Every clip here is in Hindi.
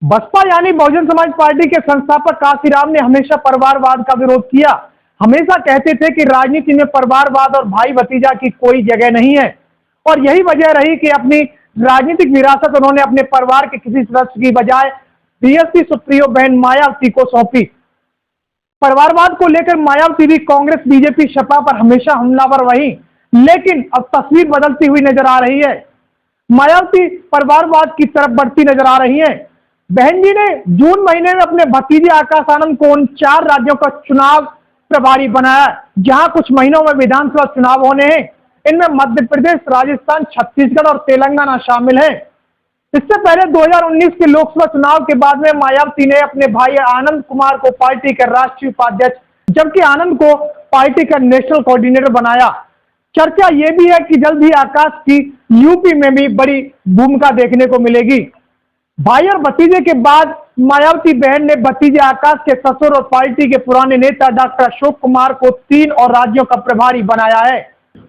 बसपा यानी बहुजन समाज पार्टी के संस्थापक काशीराम ने हमेशा परिवारवाद का विरोध किया। हमेशा कहते थे कि राजनीति में परिवारवाद और भाई भतीजा की कोई जगह नहीं है और यही वजह रही कि अपनी राजनीतिक विरासत उन्होंने अपने परिवार के किसी सदस्य की बजाय बीएसपी सुप्रीमो बहन मायावती को सौंपी। परिवारवाद को लेकर मायावती भी कांग्रेस बीजेपी सपा पर हमेशा हमलावर रही, लेकिन अब तस्वीर बदलती हुई नजर आ रही है। मायावती परिवारवाद की तरफ बढ़ती नजर आ रही है। बहन जी ने जून महीने में अपने भतीजे आकाश आनंद को उन 4 राज्यों का चुनाव प्रभारी बनाया जहां कुछ महीनों में विधानसभा चुनाव होने हैं। इनमें मध्य प्रदेश, राजस्थान, छत्तीसगढ़ और तेलंगाना शामिल है। इससे पहले 2019 के लोकसभा चुनाव के बाद में मायावती ने अपने भाई आनंद कुमार को पार्टी के राष्ट्रीय उपाध्यक्ष, जबकि आनंद को पार्टी का नेशनल कोऑर्डिनेटर बनाया। चर्चा ये भी है कि जल्द ही आकाश की यूपी में भी बड़ी भूमिका देखने को मिलेगी। भाई और भतीजे के बाद मायावती बहन ने भतीजे आकाश के ससुर और पार्टी के पुराने नेता डॉक्टर अशोक कुमार को 3 और राज्यों का प्रभारी बनाया है।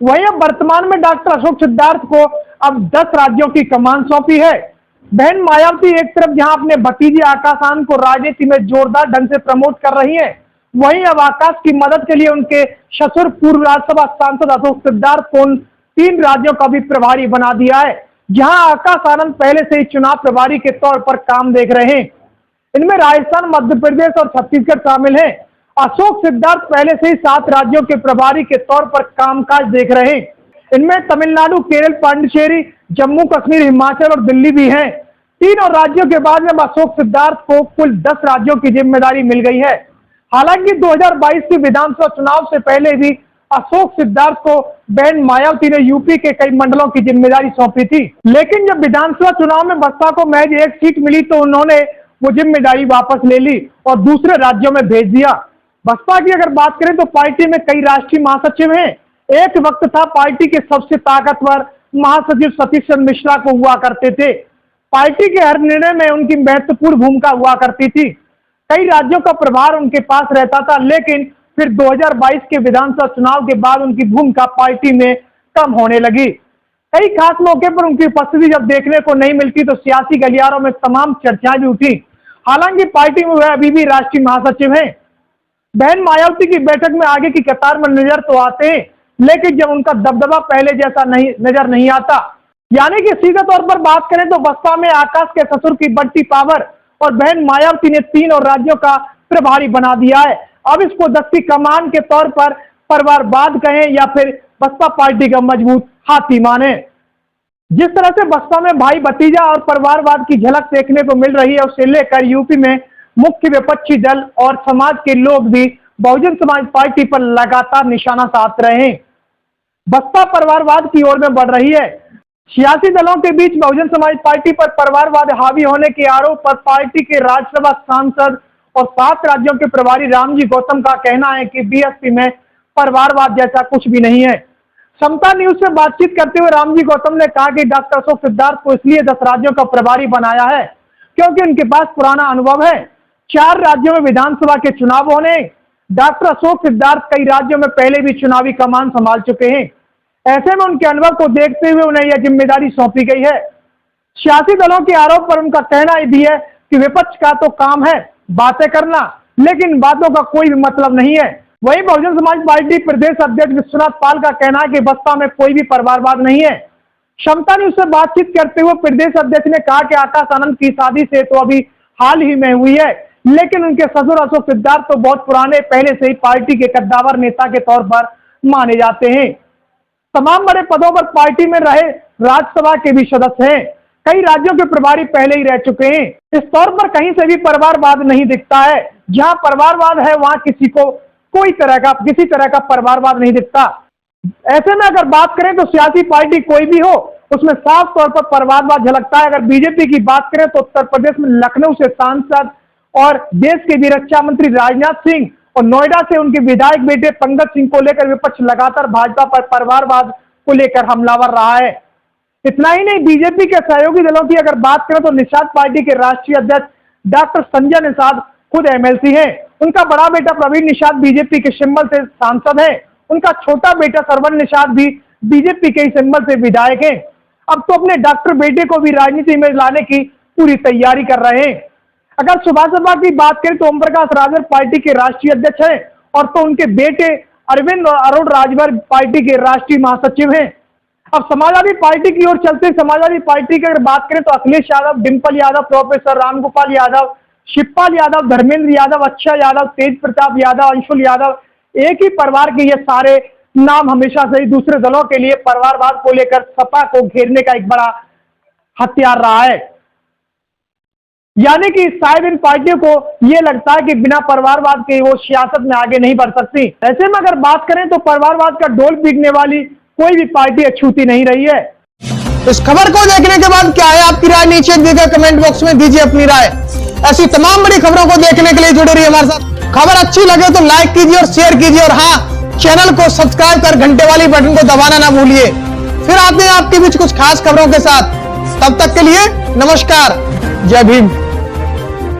वहीं अब वर्तमान में डॉक्टर अशोक सिद्धार्थ को अब 10 राज्यों की कमान सौंपी है। बहन मायावती एक तरफ जहां अपने भतीजे आकाश आनंद को राजनीति में जोरदार ढंग से प्रमोट कर रही है, वहीं अब आकाश की मदद के लिए उनके ससुर पूर्व राज्यसभा सांसद अशोक सिद्धार्थ को 3 राज्यों का भी प्रभारी बना दिया है, जहां आकाश आनंद पहले से ही चुनाव प्रभारी के तौर पर काम देख रहे हैं। इनमें राजस्थान, मध्य प्रदेश और छत्तीसगढ़ शामिल हैं। अशोक सिद्धार्थ पहले से ही 7 राज्यों के प्रभारी के तौर पर कामकाज देख रहे हैं। इनमें तमिलनाडु, केरल, पांडिचेरी, जम्मू कश्मीर, हिमाचल और दिल्ली भी हैं। 3 और राज्यों के बाद में अशोक सिद्धार्थ को कुल 10 राज्यों की जिम्मेदारी मिल गई है। हालांकि 2022 के विधानसभा चुनाव से पहले भी अशोक सिद्धार्थ को बहन मायावती ने यूपी के कई मंडलों की जिम्मेदारी सौंपी थी, लेकिन जब विधानसभा चुनाव में बसपा को महज 1 सीट मिली तो उन्होंने वो जिम्मेदारी वापस ले ली और दूसरे राज्यों में भेज दिया। बसपा की अगर बात करें तो पार्टी में कई राष्ट्रीय महासचिव हैं। एक वक्त था पार्टी के सबसे ताकतवर महासचिव सतीश चंद्र मिश्रा को हुआ करते थे। पार्टी के हर निर्णय में उनकी महत्वपूर्ण भूमिका हुआ करती थी। कई राज्यों का प्रभार उनके पास रहता था, लेकिन फिर 2022 के विधानसभा चुनाव के बाद उनकी भूमिका पार्टी में कम होने लगी। कई खास मौके पर उनकी उपस्थिति जब देखने को नहीं मिलती तो सियासी गलियारों में तमाम चर्चाएं भी उठी। हालांकि पार्टी में वह अभी भी राष्ट्रीय महासचिव हैं। बहन मायावती की बैठक में आगे की कतार में नजर तो आते हैं, लेकिन जब उनका दबदबा पहले जैसा नजर नहीं आता। यानी कि सीधे तौर पर बात करें तो बसपा में आकाश के ससुर की बढ़ती पावर और बहन मायावती ने 3 और राज्यों का प्रभारी बना दिया है। अब इसको 10 की कमान के तौर पर परिवारवाद कहें या फिर बसपा पार्टी का मजबूत हाथी माने। जिस तरह से बसपा में भाई भतीजा और परिवारवाद की झलक देखने को मिल रही है, उसे लेकर यूपी में मुख्य विपक्षी दल और समाज के लोग भी बहुजन समाज पार्टी पर लगातार निशाना साध रहे हैं। बसपा परिवारवाद की ओर में बढ़ रही है। सियासी दलों के बीच बहुजन समाज पार्टी पर परिवारवाद हावी होने के आरोप पर पार्टी के राज्यसभा सांसद और 7 राज्यों के प्रभारी रामजी गौतम का कहना है कि बीएसपी में परिवारवाद जैसा कुछ भी नहीं है। समता न्यूज से बातचीत करते हुए रामजी गौतम ने कहा कि डॉक्टर अशोक सिद्धार्थ को इसलिए 10 राज्यों का प्रभारी बनाया है क्योंकि उनके पास पुराना अनुभव है। 4 राज्यों में विधानसभा के चुनाव होने। डॉक्टर अशोक सिद्धार्थ कई राज्यों में पहले भी चुनावी कमान संभाल चुके हैं। ऐसे में उनके अनुभव को देखते हुए उन्हें यह जिम्मेदारी सौंपी गई है। सियासी दलों के आरोप पर उनका कहना भी है कि विपक्ष का तो काम है बातें करना, लेकिन बातों का कोई भी मतलब नहीं है। वहीं बहुजन समाज पार्टी प्रदेश अध्यक्ष विश्वनाथ पाल का कहना है कि बसपा में कोई भी परिवारवाद नहीं है। क्षमता न्यूज से बातचीत करते हुए प्रदेश अध्यक्ष ने कहा कि आकाश आनंद की शादी से तो अभी हाल ही में हुई है, लेकिन उनके ससुर अशोक सिद्धार्थ तो बहुत पुराने पहले से ही पार्टी के कद्दावर नेता के तौर पर माने जाते हैं। तमाम बड़े पदों पर पार्टी में रहे राज्यसभा के भी सदस्य हैं। कई राज्यों के प्रभारी पहले ही रह चुके हैं। इस तौर पर कहीं से भी परिवारवाद नहीं दिखता है। जहां परिवारवाद है वहां किसी तरह का परिवारवाद नहीं दिखता। ऐसे में अगर बात करें तो सियासी पार्टी कोई भी हो, उसमें साफ तौर पर परिवारवाद झलकता है। अगर बीजेपी की बात करें तो उत्तर प्रदेश में लखनऊ से सांसद और देश के भी रक्षा मंत्री राजनाथ सिंह और नोएडा से उनके विधायक बेटे पंकज सिंह को लेकर विपक्ष लगातार भाजपा पर परिवारवाद को लेकर हमलावर रहा है। इतना ही नहीं, बीजेपी के सहयोगी दलों की अगर बात करें तो निषाद पार्टी के राष्ट्रीय अध्यक्ष डॉक्टर संजय निषाद खुद एमएलसी हैं। उनका बड़ा बेटा प्रवीण निषाद बीजेपी के सिंबल से सांसद है। उनका छोटा बेटा सरवन निषाद भी बीजेपी के सिंबल से विधायक हैं। अब तो अपने डॉक्टर बेटे को भी राजनीति में लाने की पूरी तैयारी कर रहे हैं। अगर सुभाषपा की बात करें तो ओम प्रकाश राजभर पार्टी के राष्ट्रीय अध्यक्ष हैं और तो उनके बेटे अरविंद अरुण राजभर पार्टी के राष्ट्रीय महासचिव हैं। अब समाजवादी पार्टी की ओर चलते, समाजवादी पार्टी की अगर बात करें तो अखिलेश यादव, डिंपल यादव, प्रोफेसर रामगोपाल यादव, शिवपाल यादव, धर्मेंद्र यादव, अक्षय यादव, तेज प्रताप यादव, अंशुल यादव, एक ही परिवार के ये सारे नाम हमेशा से ही दूसरे दलों के लिए परिवारवाद को लेकर सपा को घेरने का एक बड़ा हथियार रहा है। यानी कि शायद इन पार्टियों को यह लगता है कि बिना परिवारवाद के वो सियासत में आगे नहीं बढ़ सकती। ऐसे में अगर बात करें तो परिवारवाद का डोल पीटने वाली कोई भी पार्टी अछूती नहीं रही है। इस खबर को देखने के बाद क्या है आपकी राय, नीचे दिए गए कमेंट बॉक्स में दीजिए अपनी राय। ऐसी तमाम बड़ी खबरों को देखने के लिए जुड़े रहिए हमारे साथ। खबर अच्छी लगे तो लाइक कीजिए और शेयर कीजिए, और हाँ, चैनल को सब्सक्राइब कर घंटे वाली बटन को दबाना ना भूलिए। फिर आते हैं आपके बीच कुछ खास खबरों के साथ। तब तक के लिए नमस्कार, जय भीम।